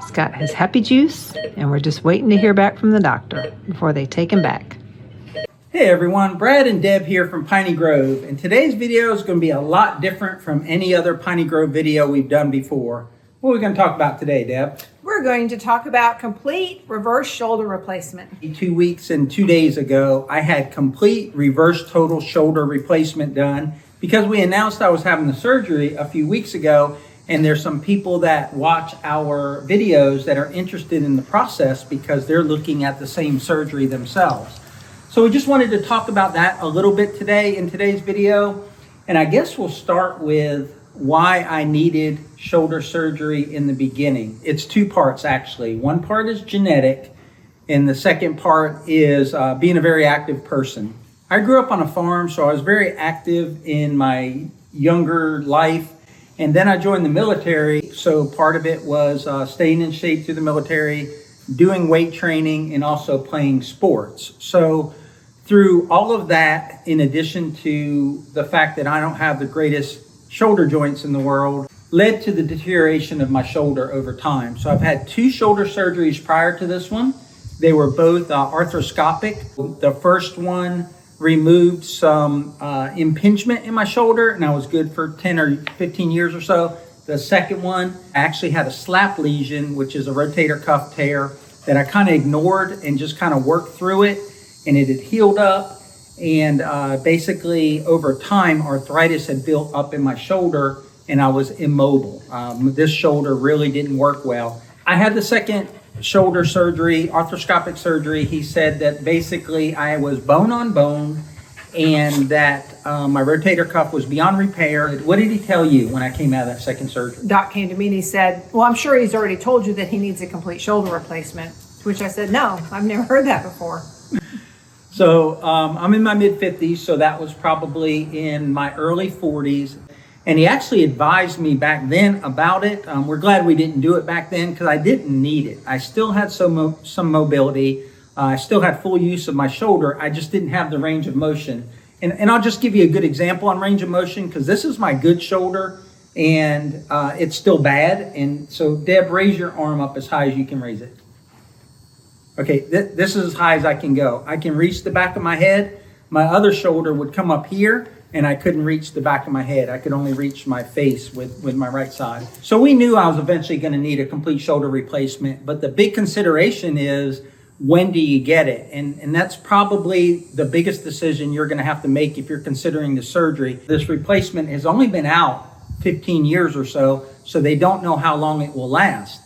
He's got his happy juice, and we're just waiting to hear back from the doctor before they take him back. Hey everyone, Brad and Deb here from Piney Grove, and today's video is going to be a lot different from any other Piney Grove video we've done before. What are we going to talk about today, Deb? We're going to talk about complete reverse shoulder replacement. 2 weeks and 2 days ago, I had complete reverse total shoulder replacement done because we announced I was having the surgery a few weeks ago, and there's some people that watch our videos that are interested in the process because they're looking at the same surgery themselves. So we just wanted to talk about that a little bit today in today's video. And I guess we'll start with why I needed shoulder surgery in the beginning. It's two parts actually. One part is genetic, and the second part is being a very active person. I grew up on a farm, so I was very active in my younger life. And then I joined the military, so part of it was staying in shape through the military, doing weight training, and also playing sports. So through all of that, in addition to the fact that I don't have the greatest shoulder joints in the world, led to the deterioration of my shoulder over time. So I've had 2 shoulder surgeries prior to this one. They were both arthroscopic. The first one removed some impingement in my shoulder, and I was good for 10 or 15 years or so. The second one, I actually had a slap lesion, which is a rotator cuff tear that I kind of ignored and just kind of worked through it, and it had healed up. And basically over time, arthritis had built up in my shoulder and I was immobile. This shoulder really didn't work well. I had the second shoulder surgery, arthroscopic surgery. He said that basically I was bone on bone and that my rotator cuff was beyond repair. What did he tell you when I came out of that second surgery? Doc came to me and he said, well, I'm sure he's already told you that he needs a complete shoulder replacement, to which I said, no, I've never heard that before. So I'm in my mid-50s, so that was probably in my early 40s. And he actually advised me back then about it. We're glad we didn't do it back then because I didn't need it. I still had some mobility. I still had full use of my shoulder. I just didn't have the range of motion. And I'll just give you a good example on range of motion because this is my good shoulder and it's still bad. And so Deb, raise your arm up as high as you can raise it. Okay, this is as high as I can go. I can reach the back of my head. My other shoulder would come up here, and I couldn't reach the back of my head. I could only reach my face with my right side. So we knew I was eventually going to need a complete shoulder replacement, but the big consideration is, when do you get it? And that's probably the biggest decision you're going to have to make if you're considering the surgery. This replacement has only been out 15 years or so they don't know how long it will last.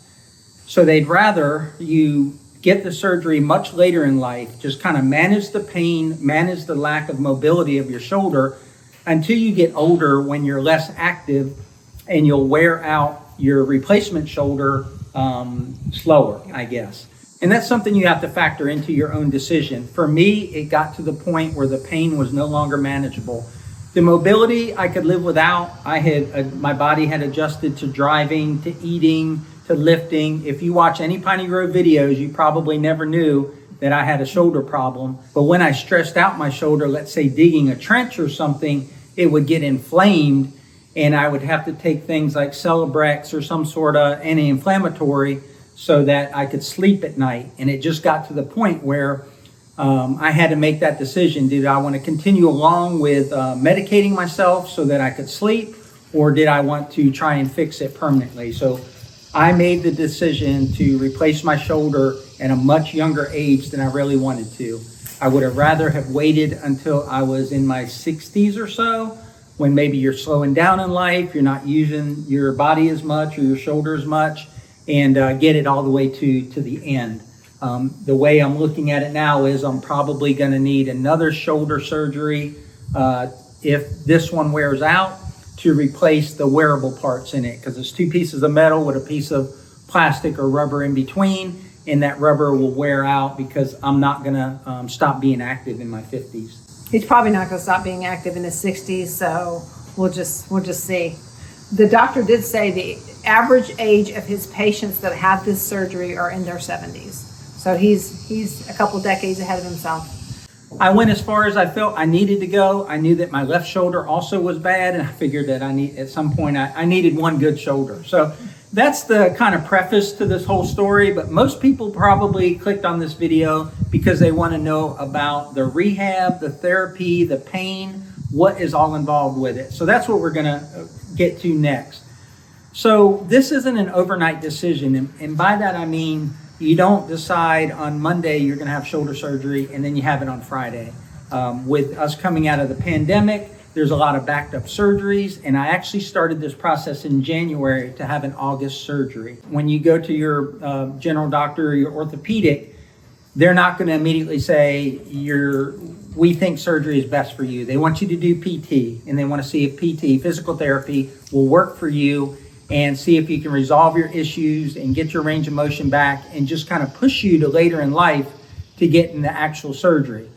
So they'd rather you get the surgery much later in life, just kind of manage the pain, manage the lack of mobility of your shoulder until you get older when you're less active, and you'll wear out your replacement shoulder slower, I guess. And that's something you have to factor into your own decision. For me, it got to the point where the pain was no longer manageable. The mobility I could live without. My body had adjusted to driving, to eating, to lifting. If you watch any Piney Grove videos, you probably never knew that I had a shoulder problem. But when I stressed out my shoulder, let's say digging a trench or something, it would get inflamed and I would have to take things like Celebrex or some sort of anti-inflammatory so that I could sleep at night. And it just got to the point where I had to make that decision. Did I want to continue along with medicating myself so that I could sleep, or did I want to try and fix it permanently? So I made the decision to replace my shoulder at a much younger age than I really wanted to. I would have rather have waited until I was in my 60s or so, when maybe you're slowing down in life, you're not using your body as much or your shoulder as much, and get it all the way to the end. The way I'm looking at it now is I'm probably going to need another shoulder surgery if this one wears out, to replace the wearable parts in it, because it's 2 pieces of metal with a piece of plastic or rubber in between, and that rubber will wear out because I'm not going to stop being active in my 50s. He's probably not going to stop being active in his 60s, so we'll just see. The doctor did say the average age of his patients that have this surgery are in their 70s. So he's a couple decades ahead of himself. I went as far as I felt I needed to go. I knew that my left shoulder also was bad, and I figured that at some point I needed one good shoulder. So that's the kind of preface to this whole story, but most people probably clicked on this video because they want to know about the rehab, the therapy, the pain, what is all involved with it. So that's what we're going to get to next. So this isn't an overnight decision. And by that, I mean, you don't decide on Monday you're going to have shoulder surgery and then you have it on Friday. With us coming out of the pandemic, there's a lot of backed up surgeries, and I actually started this process in January to have an August surgery. When you go to your general doctor or your orthopedic, they're not going to immediately say, we think surgery is best for you. They want you to do PT, and they want to see if PT, physical therapy, will work for you and see if you can resolve your issues and get your range of motion back and just kind of push you to later in life to get in the actual surgery.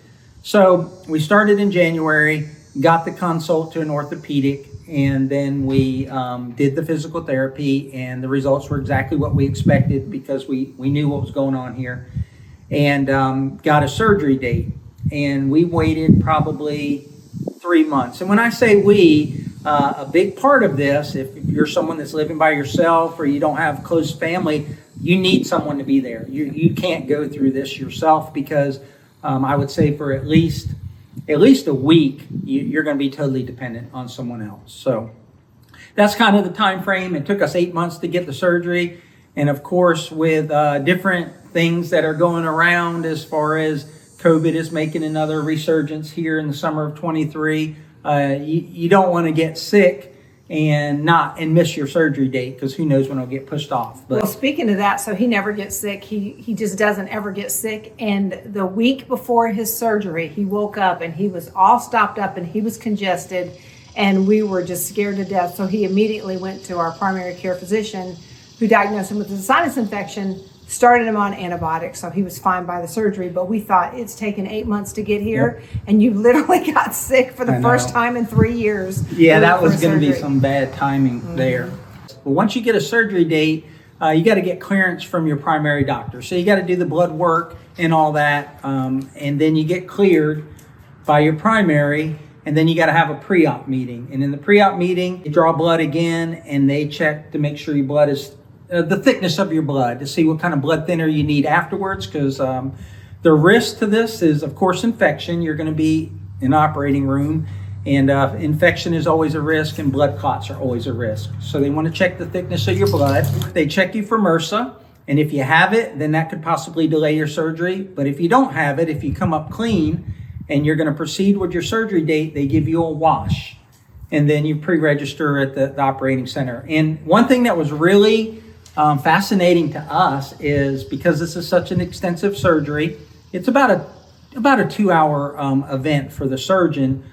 So we started in January, got the consult to an orthopedic, and then we did the physical therapy, and the results were exactly what we expected because we knew what was going on here, and got a surgery date. And we waited probably 3 months. And when I say we, a big part of this, if you're someone that's living by yourself or you don't have close family, you need someone to be there. You can't go through this yourself because I would say for at least a week, you're going to be totally dependent on someone else. So that's kind of the time frame. It took us 8 months to get the surgery. And of course, with different things that are going around as far as COVID is making another resurgence here in the summer of 23, you don't want to get sick and miss your surgery date because who knows when it'll get pushed off. But well, speaking of that, so he never gets sick. He just doesn't ever get sick. And the week before his surgery, he woke up and he was all stopped up and he was congested and we were just scared to death. So he immediately went to our primary care physician who diagnosed him with a sinus infection, started him on antibiotics, so he was fine by the surgery. But we thought it's taken 8 months to get here, and you literally got sick for the first time in 3 years. Yeah, that was going to be some bad timing there. But once you get a surgery date, you got to get clearance from your primary doctor. So you got to do the blood work and all that, and then you get cleared by your primary, and then you got to have a pre-op meeting. And in the pre-op meeting, you draw blood again, and they check to make sure your blood is the thickness of your blood to see what kind of blood thinner you need afterwards, because the risk to this is, of course, infection. You're going to be in an operating room, and infection is always a risk, and blood clots are always a risk. So they want to check the thickness of your blood. They check you for MRSA, and if you have it, then that could possibly delay your surgery. But if you don't have it, if you come up clean and you're going to proceed with your surgery date, they give you a wash, and then you pre-register at the operating center. And one thing that was really fascinating to us is because this is such an extensive surgery, it's about a 2-hour event for the surgeon,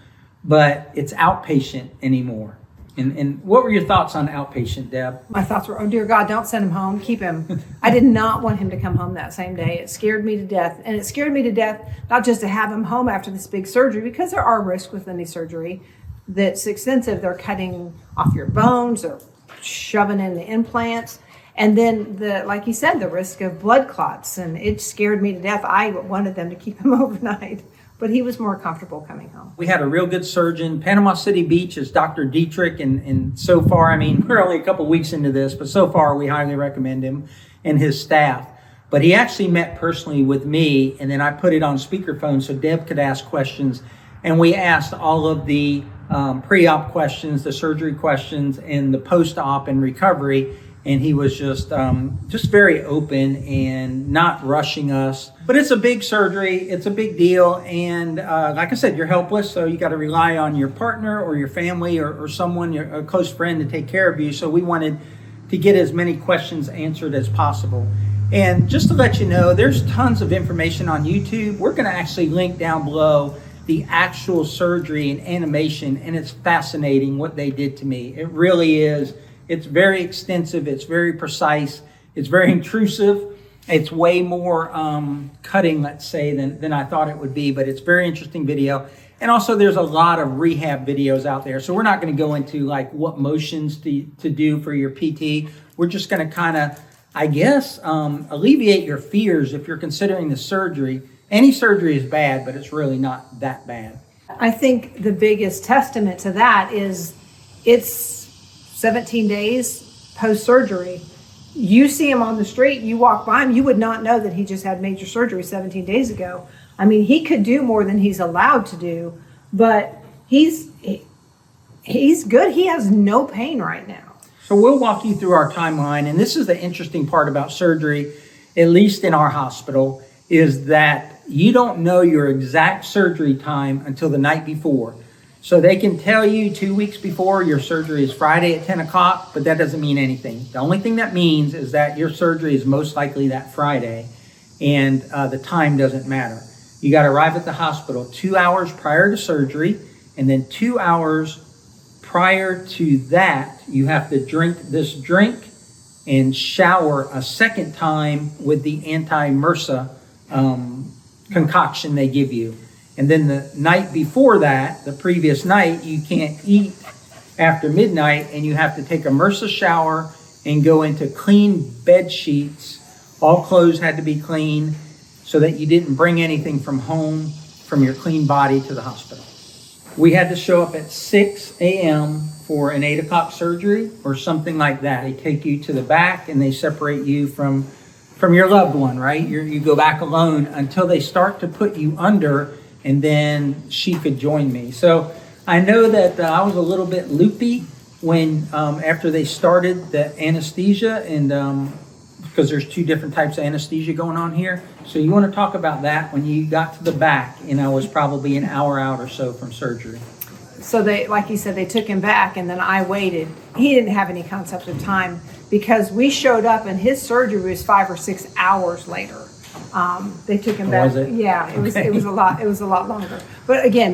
but it's outpatient anymore. And what were your thoughts on outpatient, Deb? My thoughts were, oh dear God, don't send him home, keep him. I did not want him to come home that same day. It scared me to death. And it scared me to death, not just to have him home after this big surgery, because there are risks with any surgery that's extensive. They're cutting off your bones or shoving in the implants. And then, like you said, the risk of blood clots. And it scared me to death. I wanted them to keep him overnight, but he was more comfortable coming home. We had a real good surgeon. Panama City Beach is Dr. Dietrich. And so far, I mean, we're only a couple weeks into this, but so far we highly recommend him and his staff. But he actually met personally with me, and then I put it on speakerphone so Deb could ask questions. And we asked all of the pre-op questions, the surgery questions, and the post-op and recovery. And he was just very open and not rushing us. But it's a big surgery. It's a big deal. And like I said, you're helpless. So you got to rely on your partner or your family or someone, a close friend, to take care of you. So we wanted to get as many questions answered as possible. And just to let you know, there's tons of information on YouTube. We're going to actually link down below the actual surgery and animation. And it's fascinating what they did to me. It really is. It's very extensive. It's very precise. It's very intrusive. It's way more cutting, let's say, than I thought it would be. But it's very interesting video. And also, there's a lot of rehab videos out there. So we're not going to go into like what motions to do for your PT. We're just going to kind of, I guess, alleviate your fears if you're considering the surgery. Any surgery is bad, but it's really not that bad. I think the biggest testament to that is it's 17 days post-surgery You see him on the street, you walk by him, you would not know that he just had major surgery 17 days ago. I mean, he could do more than he's allowed to do, but he's good. He has no pain right now. So we'll walk you through our timeline. And this is the interesting part about surgery, at least in our hospital, is that you don't know your exact surgery time until the night before. So they can tell you 2 weeks before your surgery is Friday at 10 o'clock, but that doesn't mean anything. The only thing that means is that your surgery is most likely that Friday, and the time doesn't matter. You got to arrive at the hospital 2 hours prior to surgery, and then 2 hours prior to that, you have to drink this drink and shower a second time with the anti-MRSA concoction they give you. And then the night before that, the previous night, you can't eat after midnight, and you have to take a MRSA shower and go into clean bed sheets. All clothes had to be clean so that you didn't bring anything from home, from your clean body to the hospital. We had to show up at 6 a.m. for an 8 o'clock surgery or something like that. They take you to the back and they separate you from your loved one, right? You go back alone until they start to put you under, and then she could join me. So I know that I was a little bit loopy when after they started the anesthesia, and because there's 2 different types of anesthesia going on here. So you want to talk about that when you got to the back, and I was probably an hour out or so from surgery. So they, like you said, they took him back, and then I waited. He didn't have any concept of time because we showed up and his surgery was 5 or 6 hours later. They took him back. Was it? Yeah, it was a lot. It was a lot longer. But again,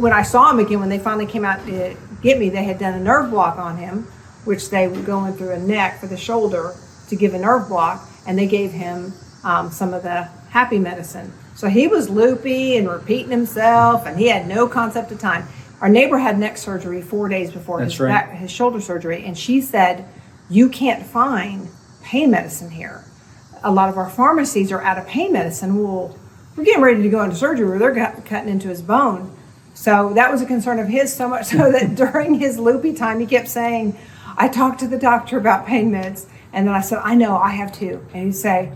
when I saw him again, when they finally came out to get me, they had done a nerve block on him, which they were going through a neck for the shoulder to give a nerve block, and they gave him some of the happy medicine. So he was loopy and repeating himself, and he had no concept of time. Our neighbor had neck surgery 4 days before his shoulder surgery, and she said, "You can't find pain medicine here. A lot of our pharmacies are out of pain medicine." Well, we're getting ready to go into surgery where they're cutting into his bone. So that was a concern of his, so much so that during his loopy time, he kept saying, "I talked to the doctor about pain meds." And then I said, "I know, I have too." And he'd say,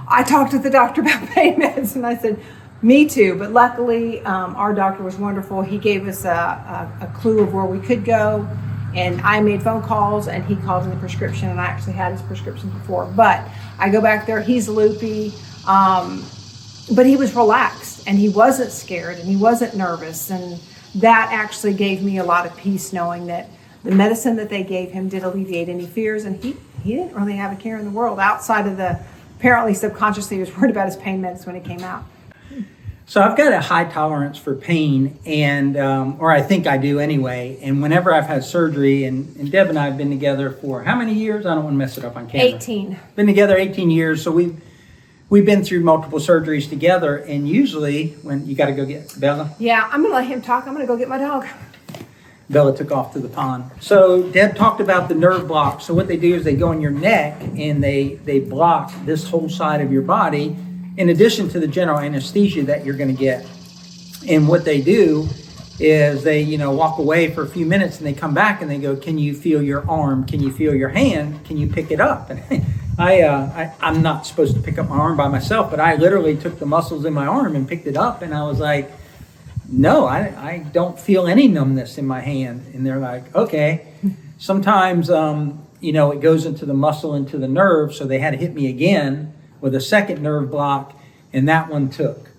"I talked to the doctor about pain meds." And I said, "Me too." But luckily, our doctor was wonderful. He gave us a clue of where we could go. And I made phone calls, and he called in the prescription, and I actually had his prescription before. But I go back there, he's loopy, but he was relaxed, and he wasn't scared, and he wasn't nervous. And that actually gave me a lot of peace, knowing that the medicine that they gave him did alleviate any fears, and he didn't really have a care in the world outside of apparently subconsciously he was worried about his pain meds when it came out. So I've got a high tolerance for pain, and or I think I do anyway. And whenever I've had surgery, and Deb and I have been together for how many years? I don't want to mess it up on camera. 18. Been together 18 years, so we've been through multiple surgeries together. And usually, when you got to go get Bella. Yeah, I'm gonna let him talk. I'm gonna go get my dog. Bella took off to the pond. So Deb talked about the nerve block. So what they do is they go in your neck and they block this whole side of your body, in addition to the general anesthesia that you're going to get. And what they do is they, walk away for a few minutes, and they come back and they go, "Can you feel your arm? Can you feel your hand? Can you pick it up?" And I'm not supposed to pick up my arm by myself, but I literally took the muscles in my arm and picked it up, and I was like, "No, I don't feel any numbness in my hand." And they're like, "Okay." Sometimes, it goes into the muscle, into the nerve, so they had to hit me again with a second nerve block, and that one took.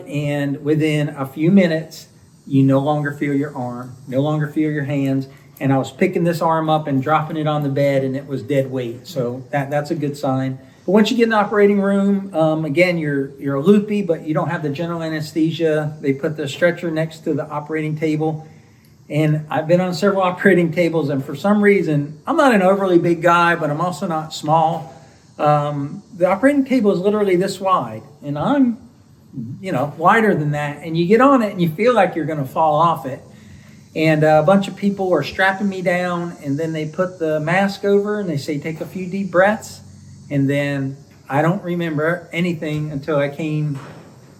And within a few minutes, you no longer feel your arm, no longer feel your hands, and I was picking this arm up and dropping it on the bed, and it was dead weight, so that's a good sign. But once you get in the operating room, again, you're loopy, but you don't have the general anesthesia. They put the stretcher next to the operating table, and I've been on several operating tables, and for some reason, I'm not an overly big guy, but I'm also not small. The operating table is literally this wide, and I'm, wider than that. And you get on it and you feel like you're going to fall off it. And a bunch of people are strapping me down, and then they put the mask over and they say, "Take a few deep breaths." And then I don't remember anything until I came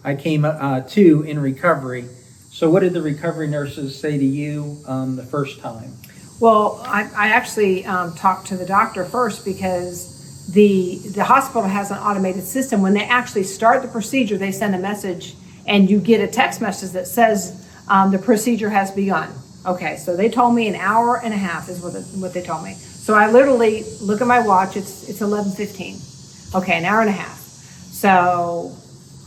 to in recovery. So what did the recovery nurses say to you the first time? Well, I actually talked to the doctor first because the hospital has an automated system. When they actually start the procedure, they send a message and you get a text message that says the procedure has begun. Okay, so they told me an hour and a half is what they told me. So I literally look at my watch, it's 11:15. Okay, an hour and a half. So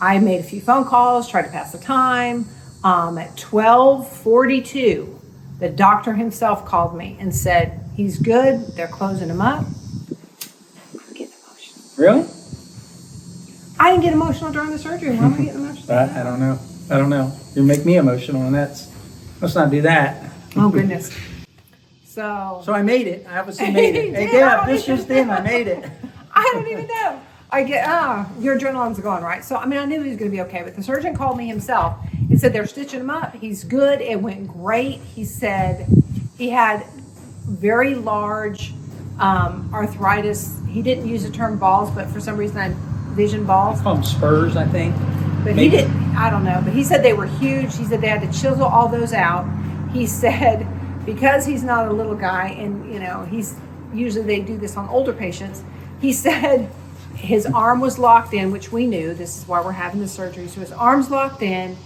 I made a few phone calls, tried to pass the time. At 12:42, the doctor himself called me and said, he's good, they're closing him up. I'm getting emotional. Really? I didn't get emotional during the surgery. Why am I getting emotional? I don't know. You make me emotional, and let's not do that. Oh, goodness. So I made it. I obviously made it. Hey, Deb, this just in. I made it. I don't even know. I get, your adrenaline's going, right? So, I mean, I knew he was going to be okay, but the surgeon called me himself and said they're stitching him up. He's good. It went great. He said he had very large arthritis. He didn't use the term balls, but for some reason I envisioned balls. Call them spurs, I think. But Maybe. he didn't, I don't know, but he said they were huge. He said they had to chisel all those out. He said because he's not a little guy and, you know, usually they do this on older patients. He said his arm was locked in, which we knew. This is why we're having the surgery. So his arm's locked in.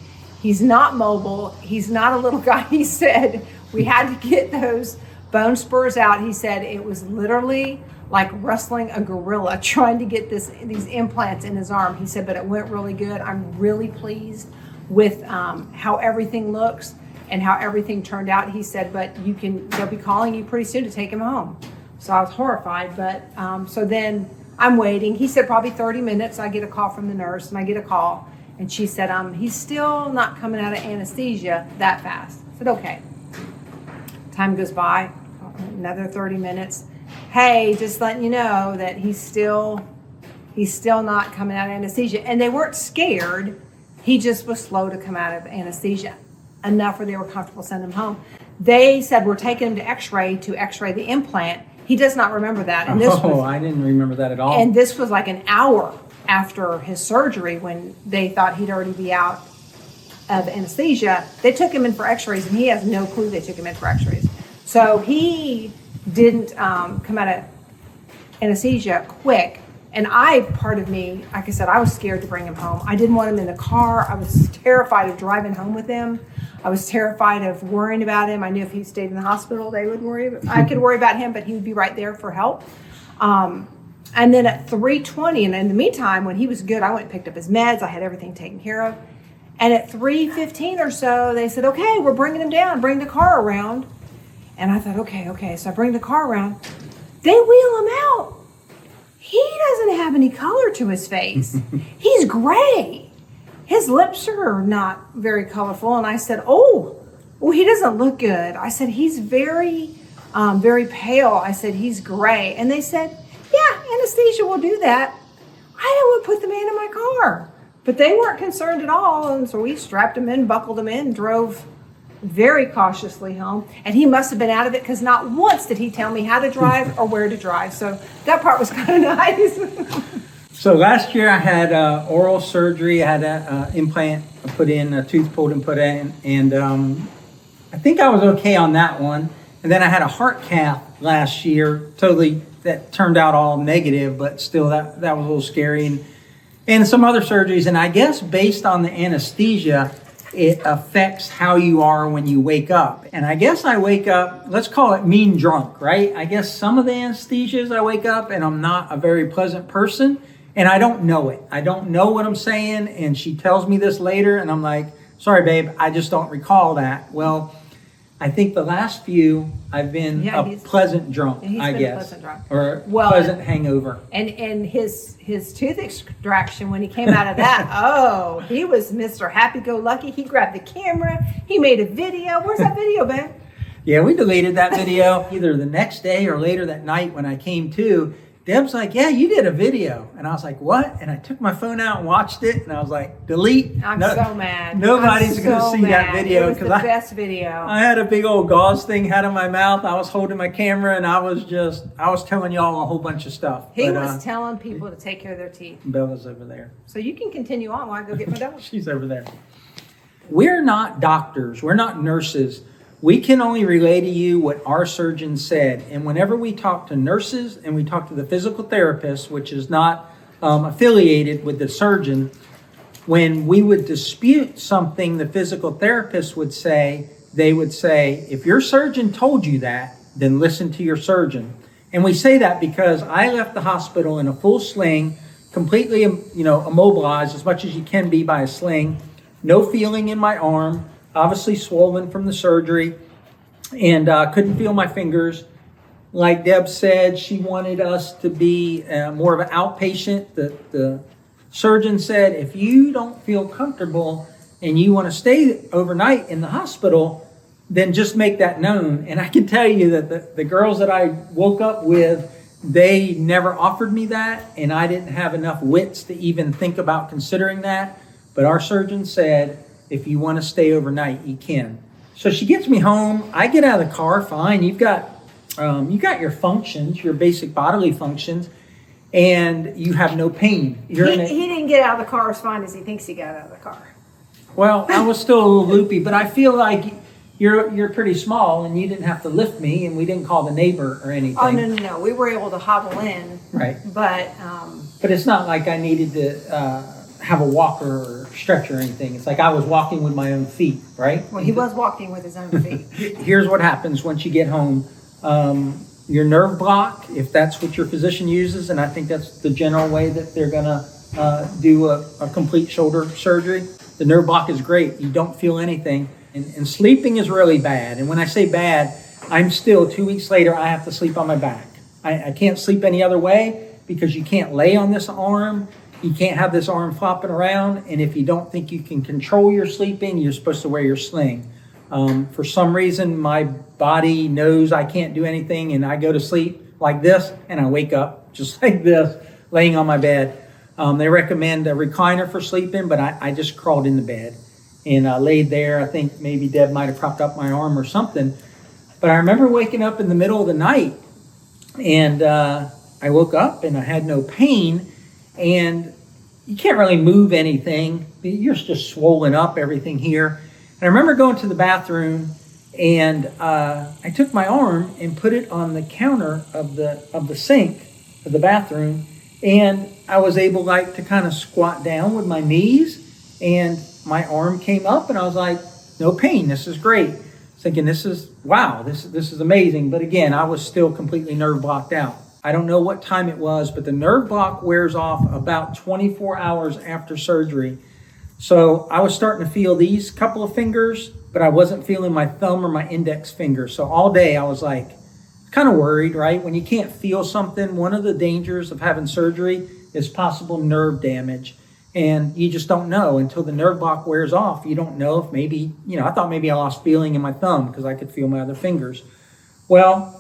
He's not mobile. He's not a little guy. He said we had to get those bone spurs out. He said it was literally like wrestling a gorilla trying to get these implants in his arm. He said, but it went really good. I'm really pleased with how everything looks and how everything turned out. He said, but they'll be calling you pretty soon to take him home. So I was horrified, but so then I'm waiting. He said probably 30 minutes. I get a call from the nurse and I get a call and she said, he's still not coming out of anesthesia that fast. I said, okay. Time goes by, another 30 minutes. Hey, just letting you know that he's still not coming out of anesthesia. And they weren't scared. He just was slow to come out of anesthesia enough where they were comfortable sending him home. They said, we're taking him to x-ray the implant. He does not remember that. And I didn't remember that at all. And this was like an hour after his surgery when they thought he'd already be out of anesthesia. They took him in for x-rays and he has no clue they took him in for x-rays. So he didn't come out of anesthesia quick. And part of me, like I said, I was scared to bring him home. I didn't want him in the car. I was terrified of driving home with him. I was terrified of worrying about him. I knew if he stayed in the hospital, they would worry. I could worry about him, but he would be right there for help. And then at 3:20, and in the meantime, when he was good, I went and picked up his meds. I had everything taken care of. And at 3:15 or so, they said, okay, we're bringing him down. Bring the car around. And I thought, okay. So I bring the car around. They wheel him out. He doesn't have any color to his face. He's gray. His lips are not very colorful. And I said, oh, he doesn't look good. I said, he's very, very pale. I said, he's gray. And they said, yeah, anesthesia will do that. I would put the man in my car. But they weren't concerned at all. And so we strapped him in, buckled him in, and drove very cautiously home. And he must have been out of it because not once did he tell me how to drive or where to drive. So that part was kind of nice. So last year I had oral surgery. I had an implant put in, a tooth pulled and put in. And I think I was okay on that one. And then I had a heart cath last year. Totally, that turned out all negative, but still that was a little scary. And some other surgeries. And I guess based on the anesthesia, it affects how you are when you wake up. And I guess I wake up, let's call it mean drunk, right? I guess some of the anesthesias I wake up and I'm not a very pleasant person and I don't know it. I don't know what I'm saying. And she tells me this later and I'm like, sorry, babe, I just don't recall that. Well, I think the last few I've been a pleasant drunk, I guess. Pleasant drunk. Or pleasant hangover. And his tooth extraction, when he came out of that, he was Mr. Happy-Go-Lucky. He grabbed the camera. He made a video. Where's that video, babe? Yeah, we deleted that video either the next day or later that night when I came to. Deb's like, yeah, you did a video. And I was like, what? And I took my phone out and watched it. And I was like, delete. I'm so mad. Nobody's going to see that video. It was the best video. I had a big old gauze thing out of my mouth. I was holding my camera and I was telling y'all a whole bunch of stuff. He was telling people to take care of their teeth. Bella's over there. So you can continue on while I go get my dog. She's over there. We're not doctors. We're not nurses. we can only relay to you what our surgeon said. And whenever we talk to nurses and we talk to the physical therapist, which is not affiliated with the surgeon, when we would dispute something, the physical therapist would say, they would say, if your surgeon told you that, then listen to your surgeon. And we say that because I left the hospital in a full sling, completely, immobilized as much as you can be by a sling, no feeling in my arm, obviously swollen from the surgery, and couldn't feel my fingers. Like Deb said, she wanted us to be more of an outpatient. The surgeon said, if you don't feel comfortable and you want to stay overnight in the hospital, then just make that known. And I can tell you that the girls that I woke up with, they never offered me that, and I didn't have enough wits to even think about considering that. But our surgeon said, if you want to stay overnight, you can. So she gets me home. I get out of the car, fine. You've got your functions, your basic bodily functions, and you have no pain. He didn't get out of the car as fine as he thinks he got out of the car. Well, I was still a little loopy, but I feel like you're pretty small, and you didn't have to lift me, and we didn't call the neighbor or anything. Oh, no. We were able to hobble in. Right. But it's not like I needed to have a walker or stretcher or anything. It's like I was walking with my own feet, right? Well, he was walking with his own feet. Here's what happens once you get home. Your nerve block, if that's what your physician uses, and I think that's the general way that they're going to do a complete shoulder surgery, the nerve block is great. You don't feel anything. And sleeping is really bad. And when I say bad, I'm still 2 weeks later, I have to sleep on my back. I can't sleep any other way because you can't lay on this arm. You can't have this arm flopping around. And if you don't think you can control your sleeping, you're supposed to wear your sling. For some reason, my body knows I can't do anything, and I go to sleep like this, and I wake up just like this, laying on my bed. They recommend a recliner for sleeping, but I just crawled in the bed. And I laid there. I think maybe Deb might have propped up my arm or something. But I remember waking up in the middle of the night, and I woke up and I had no pain. And you can't really move anything. You're just swollen up, everything here. And I remember going to the bathroom, and I took my arm and put it on the counter of the sink of the bathroom. And I was able to kind of squat down with my knees, and my arm came up, and I was like, no pain, this is great. Thinking this is amazing. But again, I was still completely nerve blocked out. I don't know what time it was, but the nerve block wears off about 24 hours after surgery. So I was starting to feel these couple of fingers, but I wasn't feeling my thumb or my index finger. So all day I was kind of worried, right? When you can't feel something, one of the dangers of having surgery is possible nerve damage. And you just don't know until the nerve block wears off. You don't know if maybe, I thought maybe I lost feeling in my thumb because I could feel my other fingers. Well,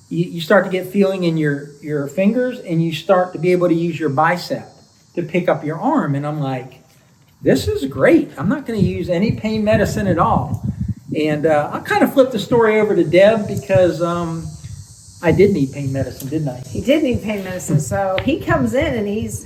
you start to get feeling in your fingers, and you start to be able to use your bicep to pick up your arm. And I'm like, this is great. I'm not going to use any pain medicine at all. And I'll kind of flip the story over to Deb because I did need pain medicine, didn't I? He did need pain medicine. So he comes in, and he's,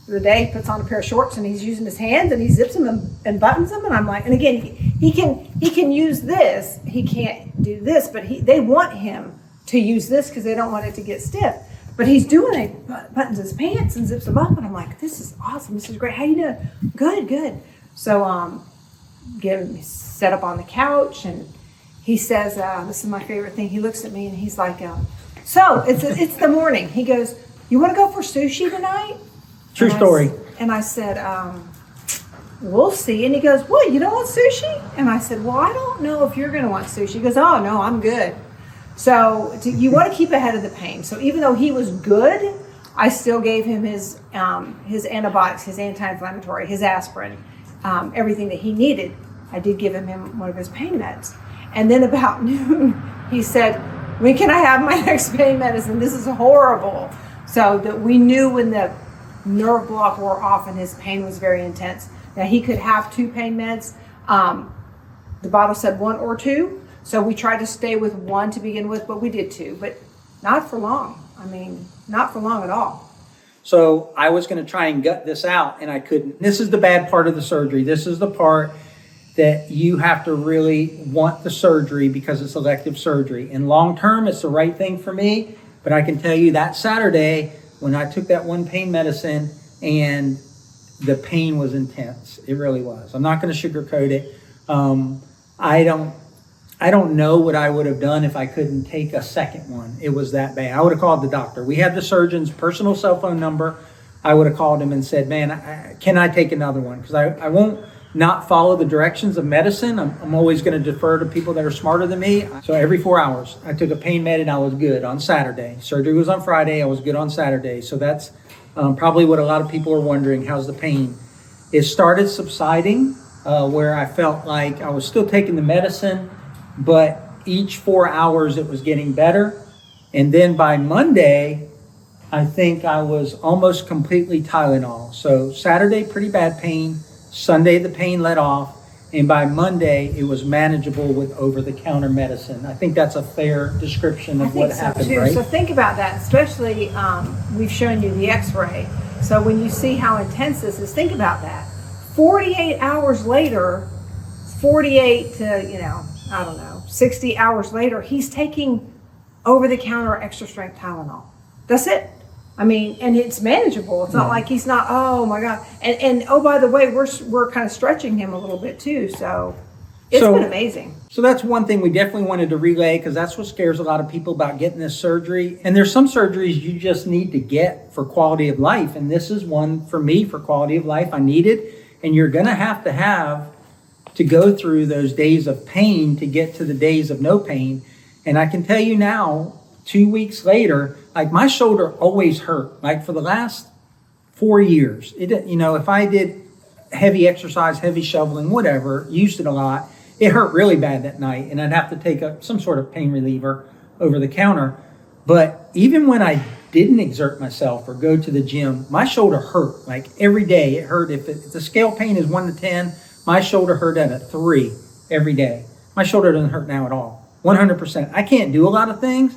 the day he puts on a pair of shorts, and he's using his hands, and he zips them and buttons them. And I'm like, and again, he can use this. He can't do this, but they want him to use this because they don't want it to get stiff. But he's doing it, buttons his pants and zips them up, and I'm like, this is awesome. This is great. How you doing? Good. So get him set up on the couch, and he says, this is my favorite thing. He looks at me, and he's like, so it's the morning. He goes, you want to go for sushi tonight? True story. And I said, we'll see. And he goes, what, you don't want sushi? And I said, well, I don't know if you're going to want sushi. He goes, oh, no, I'm good. So you want to keep ahead of the pain. So even though he was good, I still gave him his antibiotics, his anti-inflammatory, his aspirin, everything that he needed. I did give him one of his pain meds. And then about noon, he said, when can I have my next pain medicine? This is horrible. So that we knew when the nerve block wore off and his pain was very intense, that he could have 2 pain meds. The bottle said 1 or 2. So we tried to stay with 1 to begin with, but we did 2, but not for long. Not for long at all. So I was going to try and gut this out, and I couldn't. This is the bad part of the surgery. This is the part that you have to really want the surgery because it's elective surgery. And long term, it's the right thing for me. But I can tell you that Saturday when I took that one pain medicine, and the pain was intense. It really was. I'm not going to sugarcoat it. I don't know what I would have done if I couldn't take a second one. It was that bad. I would have called the doctor. We had the surgeon's personal cell phone number. I would have called him and said, man, can I take another one? Because I won't not follow the directions of medicine. I'm always going to defer to people that are smarter than me. So every 4 hours, I took a pain med and I was good on Saturday. Surgery was on Friday. I was good on Saturday. So that's probably what a lot of people are wondering. How's the pain? It started subsiding where I felt like I was still taking the medicine, but each 4 hours it was getting better. And then by Monday, I think I was almost completely Tylenol. So Saturday, pretty bad pain. Sunday, the pain let off. And by Monday, it was manageable with over-the-counter medicine. I think that's a fair description of what happened, too. right? So think about that, especially we've shown you the x-ray. So when you see how intense this is, think about that. 48 hours later, 48 to, 60 hours later, he's taking over-the-counter extra-strength Tylenol. That's it. I mean, and it's manageable. It's not like he's not, oh my God. And oh, by the way, we're kind of stretching him a little bit too. So it's been amazing. So that's one thing we definitely wanted to relay, because that's what scares a lot of people about getting this surgery. And there's some surgeries you just need to get for quality of life. And this is one for me for quality of life. I need it. And you're going to have to go through those days of pain to get to the days of no pain. And I can tell you now, 2 weeks later, like my shoulder always hurt. Like for the last 4 years, if I did heavy exercise, heavy shoveling, whatever, used it a lot, it hurt really bad that night. And I'd have to take some sort of pain reliever over the counter. But even when I didn't exert myself or go to the gym, my shoulder hurt. Like every day it hurt. If the scale pain is 1 to 10, my shoulder hurt at a 3 every day. My shoulder doesn't hurt now at all. 100%. I can't do a lot of things,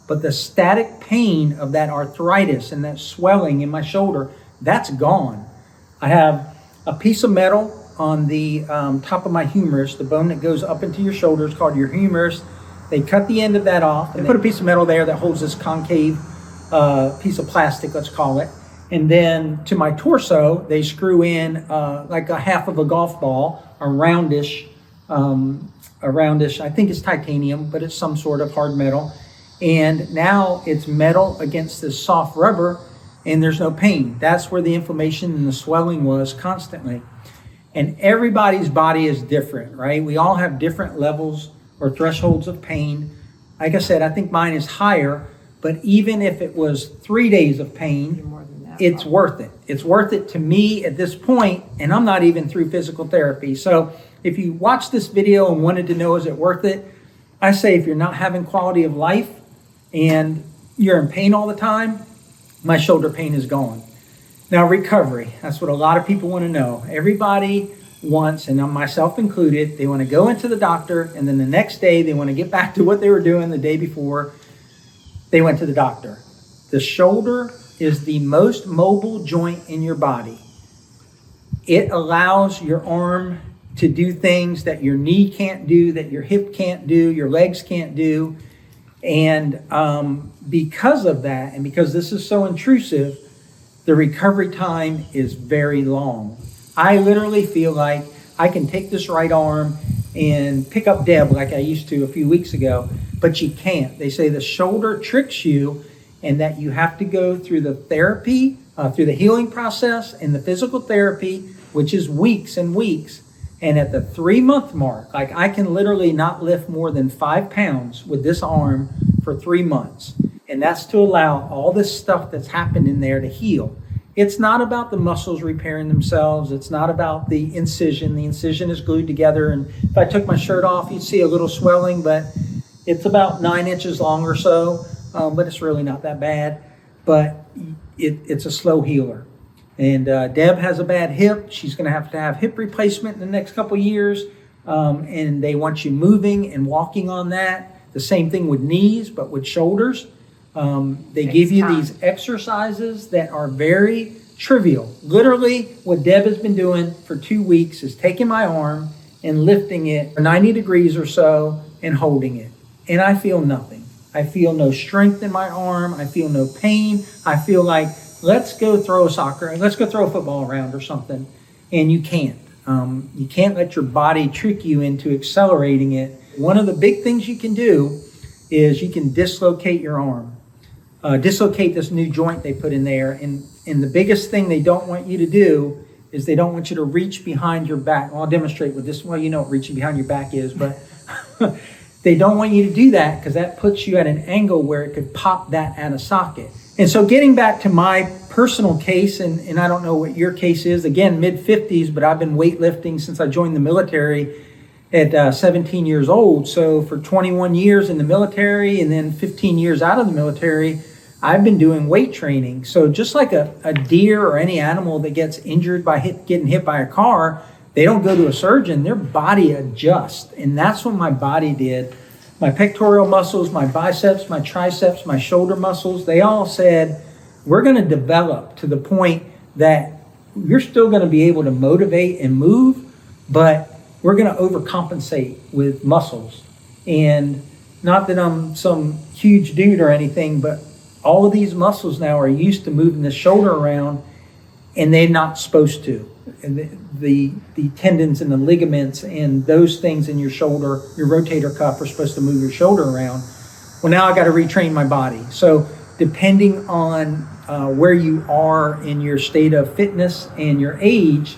but the static pain of that arthritis and that swelling in my shoulder, that's gone. I have a piece of metal on the top of my humerus, the bone that goes up into your shoulder is called your humerus. They cut the end of that off and put a piece of metal there that holds this concave piece of plastic, let's call it. And then to my torso, they screw in like a half of a golf ball, a roundish, I think it's titanium, but it's some sort of hard metal. And now it's metal against this soft rubber, and there's no pain. That's where the inflammation and the swelling was constantly. And everybody's body is different, right? We all have different levels or thresholds of pain. Like I said, I think mine is higher, but even if it was 3 days of pain, it's worth it. It's worth it to me at this point, and I'm not even through physical therapy. So if you watched this video and wanted to know, is it worth it? I say if you're not having quality of life and you're in pain all the time, my shoulder pain is gone. Now, recovery, that's what a lot of people want to know. Everybody wants, and myself included, they want to go into the doctor, and then the next day they want to get back to what they were doing the day before they went to the doctor. The shoulder is the most mobile joint in your body. It allows your arm to do things that your knee can't do, that your hip can't do, your legs can't do. And because of that, and because this is so intrusive, the recovery time is very long. I literally feel like I can take this right arm and pick up Deb like I used to a few weeks ago, but you can't. They say the shoulder tricks you, and that you have to go through the therapy, through the healing process and the physical therapy, which is weeks and weeks. And at the 3-month mark, like I can literally not lift more than 5 pounds with this arm for 3 months. And that's to allow all this stuff that's happened in there to heal. It's not about the muscles repairing themselves. It's not about the incision. The incision is glued together. And if I took my shirt off, you'd see a little swelling, but it's about 9 inches long or so. But it's really not that bad. But it's a slow healer. And Deb has a bad hip. She's going to have hip replacement in the next couple of years. And they want you moving and walking on that. The same thing with knees, but with shoulders. They give you these exercises that are very trivial. Literally, what Deb has been doing for 2 weeks is taking my arm and lifting it 90 degrees or so and holding it. And I feel nothing. I feel no strength in my arm. I feel no pain. I feel like, let's go throw a football around or something. And you can't. You can't let your body trick you into accelerating it. One of the big things you can do is you can dislocate your arm. Dislocate this new joint they put in there. And the biggest thing they don't want you to do is they don't want you to reach behind your back. I'll demonstrate with this. Well, you know what reaching behind your back is, but they don't want you to do that because that puts you at an angle where it could pop that out of socket. And so getting back to my personal case, and I don't know what your case is, again, mid-50s, but I've been weightlifting since I joined the military at 17 years old. So for 21 years in the military and then 15 years out of the military, I've been doing weight training. So just like a deer or any animal that gets injured by getting hit by a car, they don't go to a surgeon, their body adjusts. And that's what my body did. My pectoral muscles, my biceps, my triceps, my shoulder muscles, they all said, we're going to develop to the point that you're still going to be able to motivate and move, but we're going to overcompensate with muscles. And not that I'm some huge dude or anything, but all of these muscles now are used to moving the shoulder around, and they're not supposed to. And the tendons and the ligaments and those things in your shoulder, your rotator cuff, are supposed to move your shoulder around. Well, now I got to retrain my body. So depending on where you are in your state of fitness and your age,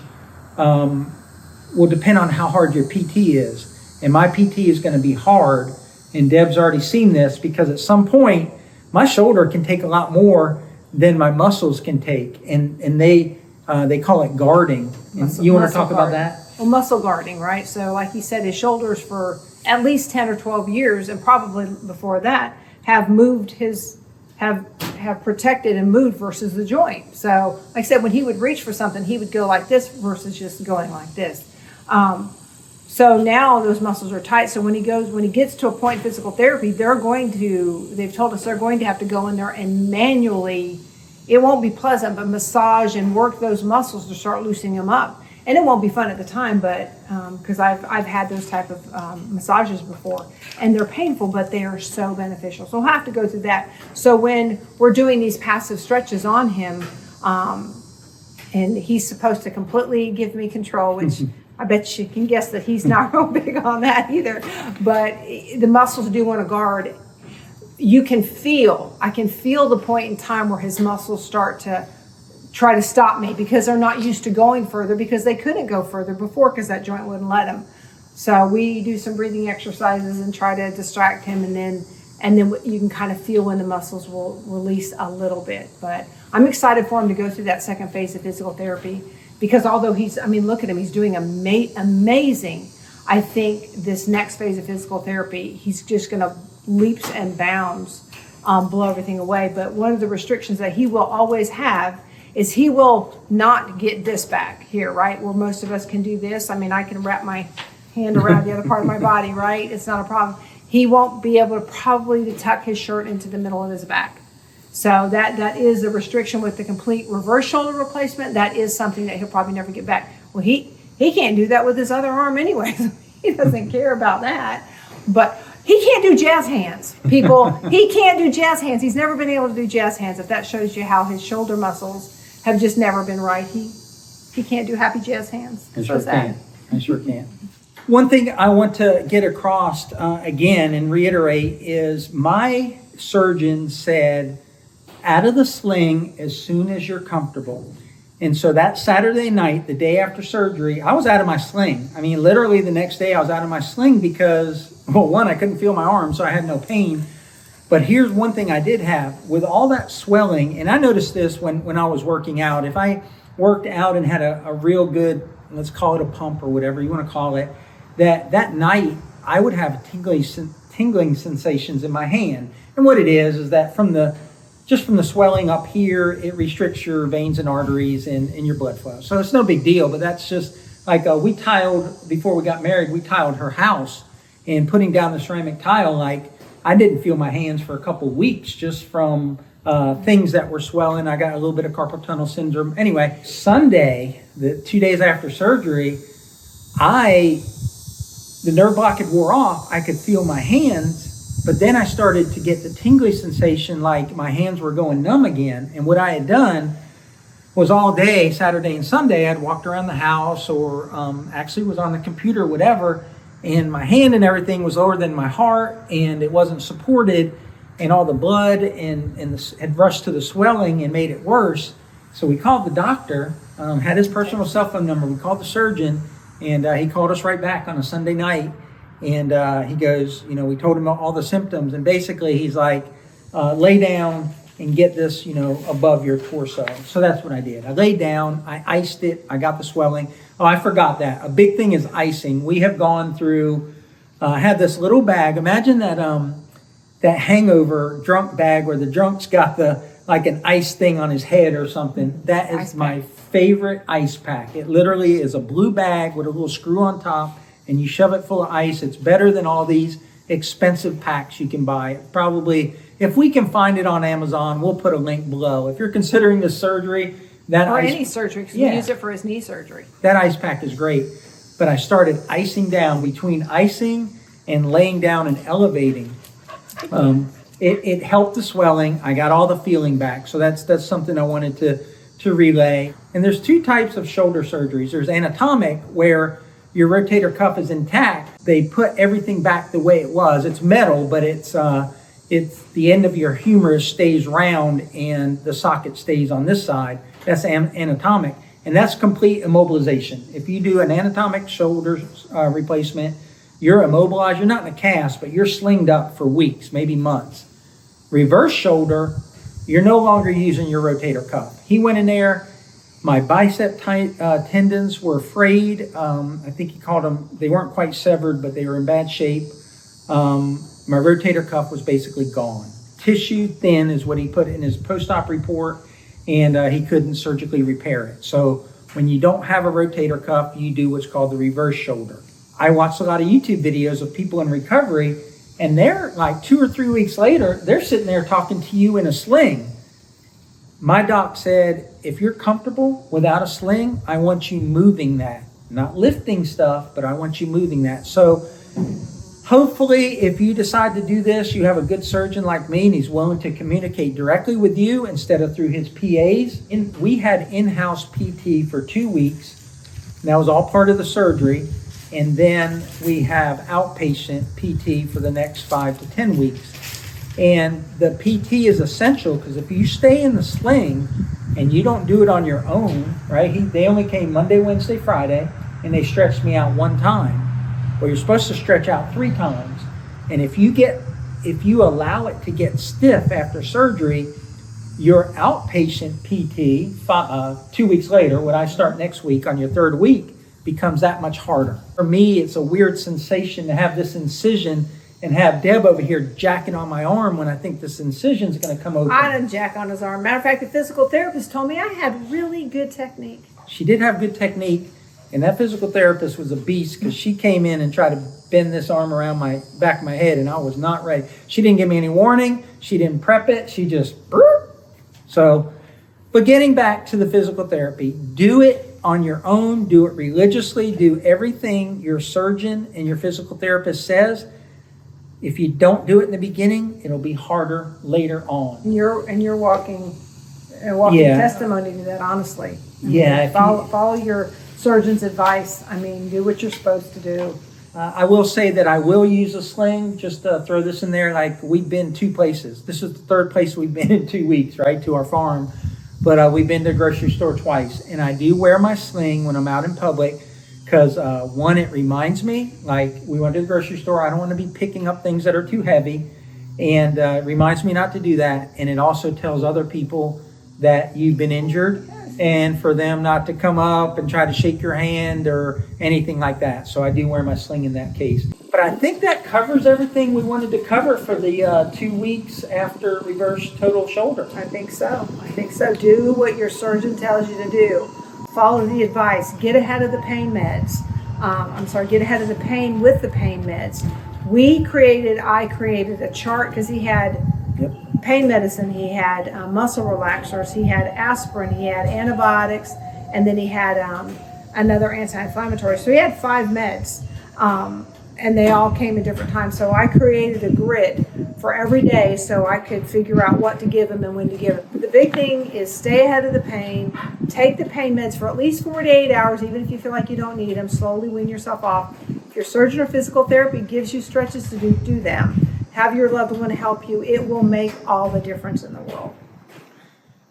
will depend on how hard your PT is. And my PT is going to be hard. And Deb's already seen this because at some point, my shoulder can take a lot more than my muscles can take. And they call it guarding. You want to talk about that? Well, muscle guarding, right? So like he said, his shoulders for at least 10 or 12 years, and probably before that, have protected and moved versus the joint. So like I said, when he would reach for something, he would go like this versus just going like this. So now those muscles are tight. So when he gets to a point in physical therapy, they've told us they're going to have to go in there and manually, it won't be pleasant, but massage and work those muscles to start loosening them up. And it won't be fun at the time, but because I've had those type of massages before, and they're painful, but they are so beneficial. So we'll have to go through that. So when we're doing these passive stretches on him, and he's supposed to completely give me control, which I bet you can guess that he's not real big on that either. But the muscles do want to guard. I can feel the point in time where his muscles start to try to stop me because they're not used to going further, because they couldn't go further before because that joint wouldn't let them. So we do some breathing exercises and try to distract him, and then you can kind of feel when the muscles will release a little bit. But I'm excited for him to go through that second phase of physical therapy, because although look at him, he's doing amazing. I think this next phase of physical therapy, he's just going to leaps and bounds, blow everything away. But one of the restrictions that he will always have is he will not get this back here, right? Where most of us can do this. I mean, I can wrap my hand around the other part of my body, right? It's not a problem. He won't be able to probably tuck his shirt into the middle of his back. So that is a restriction with the complete reverse shoulder replacement. That is something that he'll probably never get back. Well, he can't do that with his other arm anyway. He doesn't care about that. But he can't do jazz hands, people. He can't do jazz hands. He's never been able to do jazz hands. If that shows you how his shoulder muscles have just never been right. He can't do happy jazz hands. I sure can. One thing I want to get across again and reiterate is my surgeon said, out of the sling as soon as you're comfortable. And so that Saturday night, the day after surgery, I was out of my sling. I mean, literally the next day I was out of my sling because, well, one, I couldn't feel my arm, so I had no pain. But here's one thing I did have. With all that swelling, and I noticed this when I was working out, if I worked out and had a real good, let's call it a pump or whatever you want to call it, that night I would have tingling sensations in my hand. And what it is that from the swelling up here, it restricts your veins and arteries and your blood flow. So it's no big deal, but that's just like before we got married, we tiled her house, and putting down the ceramic tile, I didn't feel my hands for a couple of weeks just from things that were swelling. I got a little bit of carpal tunnel syndrome. Anyway, Sunday, the 2 days after surgery, I the nerve blockage wore off, I could feel my hands, but then I started to get the tingly sensation like my hands were going numb again. And what I had done was all day, Saturday and Sunday, I'd walked around the house or actually was on the computer, whatever, and my hand and everything was lower than my heart and it wasn't supported, and all the blood had rushed to the swelling and made it worse. So we called the doctor, had his personal cell phone number. We called the surgeon, and he called us right back on a Sunday night. And he goes, we told him all the symptoms. And basically he's like, lay down and get this, above your torso. So that's what I did. I laid down, I iced it, I got the swelling. Oh, I forgot that. A big thing is icing. We have gone through, had this little bag. Imagine that hangover drunk bag where the drunk's got like an ice thing on his head or something. That is my favorite ice pack. It literally is a blue bag with a little screw on top, and you shove it full of ice. It's better than all these expensive packs you can buy. Probably, if we can find it on Amazon, we'll put a link below. If you're considering this surgery, any surgery, because we use it for his knee surgery. That ice pack is great. But I started icing down. Between icing and laying down and elevating, it helped the swelling. I got all the feeling back. So that's something I wanted to relay. And there's two types of shoulder surgeries. There's anatomic, where your rotator cuff is intact. They put everything back the way it was. It's metal, but it's the end of your humerus stays round and the socket stays on this side. That's anatomic. And that's complete immobilization. If you do an anatomic shoulder replacement, you're immobilized. You're not in a cast, but you're slinged up for weeks, maybe months. Reverse shoulder, you're no longer using your rotator cuff. He went in there. My bicep tendons were frayed. I think he called them, they weren't quite severed, but they were in bad shape. My rotator cuff was basically gone. Tissue thin is what he put in his post-op report, and he couldn't surgically repair it. So when you don't have a rotator cuff, you do what's called the reverse shoulder. I watched a lot of YouTube videos of people in recovery, and they're like 2 or 3 weeks later, they're sitting there talking to you in a sling. My doc said, if you're comfortable without a sling, I want you moving that. Not lifting stuff, but I want you moving that. So hopefully, if you decide to do this, you have a good surgeon like me, and he's willing to communicate directly with you instead of through his PAs. We had in-house PT for 2 weeks. And that was all part of the surgery. And then we have outpatient PT for the next 5 to 10 weeks. And the PT is essential because if you stay in the sling and you don't do it on your own, right? They only came Monday, Wednesday, Friday, and they stretched me out 1 time. Well, you're supposed to stretch out 3 times. And if you allow it to get stiff after surgery, your outpatient PT, 2 weeks later, when I start next week on your 3rd week, becomes that much harder. For me, it's a weird sensation to have this incision and have Deb over here jacking on my arm when I think this incision is going to come open. I didn't jack on his arm. Matter of fact, the physical therapist told me I had really good technique. She did have good technique, and that physical therapist was a beast because she came in and tried to bend this arm around my back of my head, and I was not ready. She didn't give me any warning. She didn't prep it. She just... So, but getting back to the physical therapy, do it on your own. Do it religiously. Do everything your surgeon and your physical therapist says. If you don't do it in the beginning, it'll be harder later on. And you're walking testimony to that, honestly. Yeah. Follow your surgeon's advice. Do what you're supposed to do. I will say that I will use a sling. Just throw this in there. Like, we've been 2 places. This is the 3rd place we've been in 2 weeks, right, to our farm. But we've been to the grocery store twice. And I do wear my sling when I'm out in public because, one, it reminds me, like, we went to the grocery store. I don't want to be picking up things that are too heavy. And it reminds me not to do that. And it also tells other people that you've been injured and for them not to come up and try to shake your hand or anything like that. So I do wear my sling in that case. But I think that covers everything we wanted to cover for the 2 weeks after reverse total shoulder. I think so. Do what your surgeon tells you to do. Follow the advice. Get ahead of the pain meds. Get ahead of the pain with the pain meds. I created a chart because he had pain medicine, he had muscle relaxers, he had aspirin, he had antibiotics, and then he had another anti-inflammatory. So he had 5 meds. and they all came at different times. So I created a grid for every day so I could figure out what to give them and when to give them. But the big thing is stay ahead of the pain, take the pain meds for at least 4 to 8 hours, even if you feel like you don't need them. Slowly wean yourself off. If your surgeon or physical therapy gives you stretches to do them. Have your loved one help you. It will make all the difference in the world.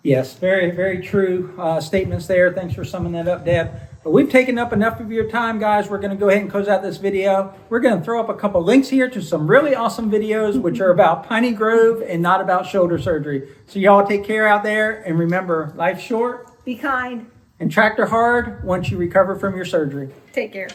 Yes, very, very true statements there. Thanks for summing that up, Deb. But we've taken up enough of your time, guys. We're going to go ahead and close out this video. We're going to throw up a couple links here to some really awesome videos, which are about Piney Grove and not about shoulder surgery. So y'all take care out there. And remember, life's short. Be kind. And tractor hard once you recover from your surgery. Take care.